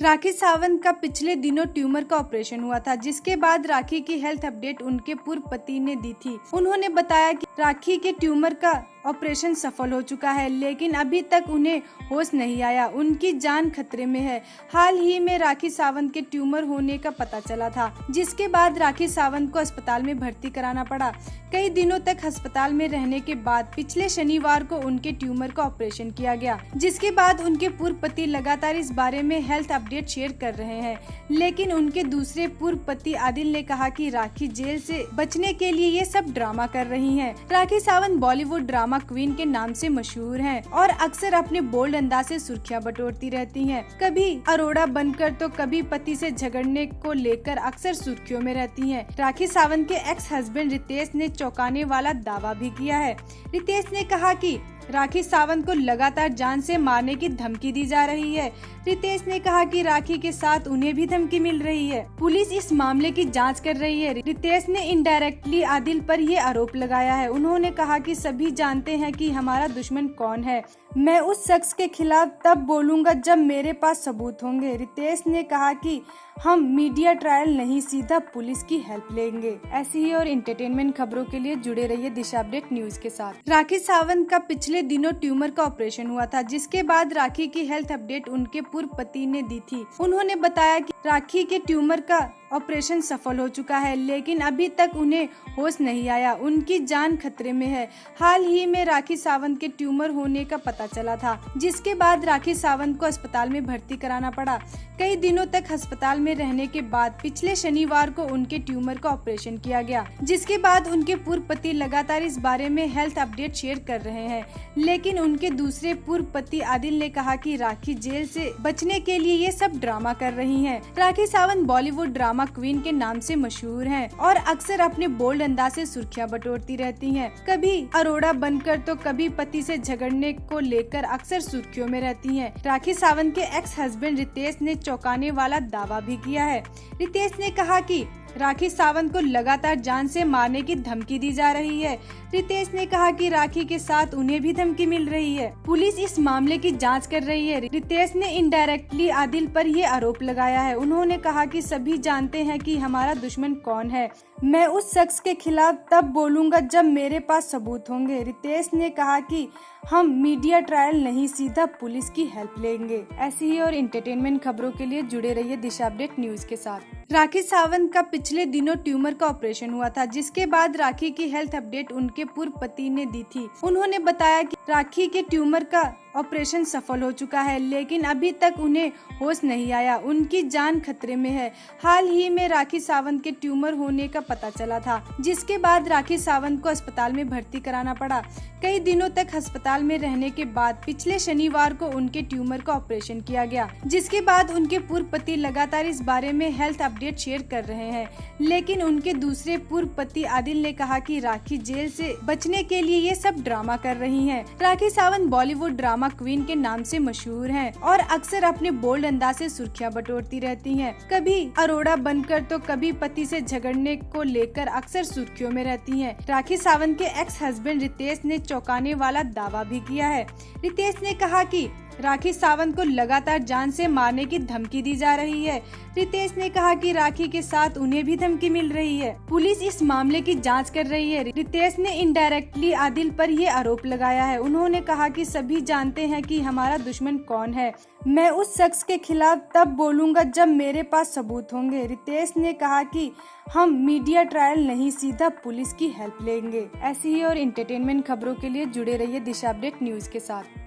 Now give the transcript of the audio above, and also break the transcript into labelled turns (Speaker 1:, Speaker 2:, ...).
Speaker 1: राखी सावंत का पिछले दिनों ट्यूमर का ऑपरेशन हुआ था, जिसके बाद राखी की हेल्थ अपडेट उनके पूर्व पति ने दी थी। उन्होंने बताया कि राखी के ट्यूमर का ऑपरेशन सफल हो चुका है, लेकिन अभी तक उन्हें होश नहीं आया। उनकी जान खतरे में है। हाल ही में राखी सावंत के ट्यूमर होने का पता चला था, जिसके बाद राखी सावंत को अस्पताल में भर्ती कराना पड़ा। कई दिनों तक अस्पताल में रहने के बाद पिछले शनिवार को उनके ट्यूमर का ऑपरेशन किया गया, जिसके बाद उनके पूर्व पति लगातार इस बारे में हेल्थ अपडेट शेयर कर रहे हैं। लेकिन उनके दूसरे पूर्व पति आदिल ने कहा कि राखी जेल से बचने के लिए ये सब ड्रामा कर रही हैं। राखी सावंत बॉलीवुड ड्रामा क्वीन के नाम से मशहूर हैं और अक्सर अपने बोल्ड अंदाज से सुर्खियां बटोरती रहती हैं। कभी अरोड़ा बनकर तो कभी पति से झगड़ने को लेकर अक्सर सुर्खियों में रहती हैं। राखी सावंत के एक्स हस्बैंड रितेश ने चौंकाने वाला दावा भी किया है। रितेश ने कहा कि राखी सावंत को लगातार जान से मारने की धमकी दी जा रही है। रितेश ने कहा कि राखी के साथ उन्हें भी धमकी मिल रही है। पुलिस इस मामले की जांच कर रही है। रितेश ने इनडायरेक्टली आदिल पर ये आरोप लगाया है। उन्होंने कहा कि सभी जानते हैं कि हमारा दुश्मन कौन है। मैं उस शख्स के खिलाफ तब बोलूंगा जब मेरे पास सबूत होंगे। रितेश ने कहा कि हम मीडिया ट्रायल नहीं, सीधा पुलिस की हेल्प लेंगे। ऐसी ही और एंटरटेनमेंट खबरों के लिए जुड़े रहिए दिशा अपडेट न्यूज के साथ। राखी सावंत का पिछले दिनों ट्यूमर का ऑपरेशन हुआ था, जिसके बाद राखी की हेल्थ अपडेट उनके पूर्व पति ने दी थी। उन्होंने बताया कि राखी के ट्यूमर का ऑपरेशन सफल हो चुका है, लेकिन अभी तक उन्हें होश नहीं आया। उनकी जान खतरे में है। हाल ही में राखी सावंत के ट्यूमर होने का पता चला था, जिसके बाद राखी सावंत को अस्पताल में भर्ती कराना पड़ा। कई दिनों तक अस्पताल में रहने के बाद पिछले शनिवार को उनके ट्यूमर का ऑपरेशन किया गया, जिसके बाद उनके पूर्व पति लगातार इस बारे में हेल्थ अपडेट शेयर कर रहे हैं। लेकिन उनके दूसरे पूर्व पति आदिल ने कहा कि राखी जेल से बचने के लिए ये सब ड्रामा कर रही हैं। राखी सावंत बॉलीवुड ड्रामा क्वीन के नाम से मशहूर हैं और अक्सर अपने बोल्ड अंदाज से सुर्खियां बटोरती रहती हैं। कभी अरोड़ा बनकर तो कभी पति से झगड़ने को लेकर अक्सर सुर्खियों में रहती हैं। राखी सावंत के एक्स हस्बैंड रितेश ने चौंकाने वाला दावा भी किया है। रितेश ने कहा कि राखी सावंत को लगातार जान से मारने की धमकी दी जा रही है। रितेश ने कहा कि राखी के साथ उन्हें भी धमकी मिल रही है। पुलिस इस मामले की जांच कर रही है। रितेश ने इनडायरेक्टली आदिल पर ये आरोप लगाया है। उन्होंने कहा कि सभी जानते हैं कि हमारा दुश्मन कौन है। मैं उस शख्स के खिलाफ तब बोलूंगा जब मेरे पास सबूत होंगे। रितेश ने कहा कि हम मीडिया ट्रायल नहीं, सीधा पुलिस की हेल्प लेंगे। ऐसी ही और एंटरटेनमेंट खबरों के लिए जुड़े रहिए दिशा अपडेट न्यूज के साथ। राखी सावंत का पिछले दिनों ट्यूमर का ऑपरेशन हुआ था, जिसके बाद राखी की हेल्थ अपडेट उनके पूर्व पति ने दी थी। उन्होंने बताया कि राखी के ट्यूमर का ऑपरेशन सफल हो चुका है, लेकिन अभी तक उन्हें होश नहीं आया। उनकी जान खतरे में है। हाल ही में राखी सावंत के ट्यूमर होने का पता चला था, जिसके बाद राखी सावंत को अस्पताल में भर्ती कराना पड़ा। कई दिनों तक अस्पताल में रहने के बाद पिछले शनिवार को उनके ट्यूमर का ऑपरेशन किया गया, जिसके बाद उनके पूर्व पति लगातार इस बारे में हेल्थ अपडेट शेयर कर रहे हैं। लेकिन उनके दूसरे पूर्व पति आदिल ने कहा कि राखी जेल से बचने के लिए ये सब ड्रामा कर रही हैं। राखी सावंत बॉलीवुड ड्रामा क्वीन के नाम से मशहूर हैं और अक्सर अपने बोल्ड अंदाज से सुर्खियां बटोरती रहती हैं। कभी अरोड़ा बनकर तो कभी पति से झगड़ने को लेकर अक्सर सुर्खियों में रहती हैं। राखी सावंत के एक्स हस्बैंड रितेश ने चौंकाने वाला दावा भी किया है। रितेश ने कहा कि राखी सावंत को लगातार जान से मारने की धमकी दी जा रही है। रितेश ने कहा कि राखी के साथ उन्हें भी धमकी मिल रही है। पुलिस इस मामले की जांच कर रही है। रितेश ने इनडायरेक्टली आदिल पर ये आरोप लगाया है। उन्होंने कहा कि सभी जानते हैं कि हमारा दुश्मन कौन है। मैं उस शख्स के खिलाफ तब बोलूंगा जब मेरे पास सबूत होंगे। रितेश ने कहा कि हम मीडिया ट्रायल नहीं, सीधा पुलिस की हेल्प लेंगे। ऐसी ही और एंटरटेनमेंट खबरों के लिए जुड़े रहिए दिशा अपडेट न्यूज के साथ।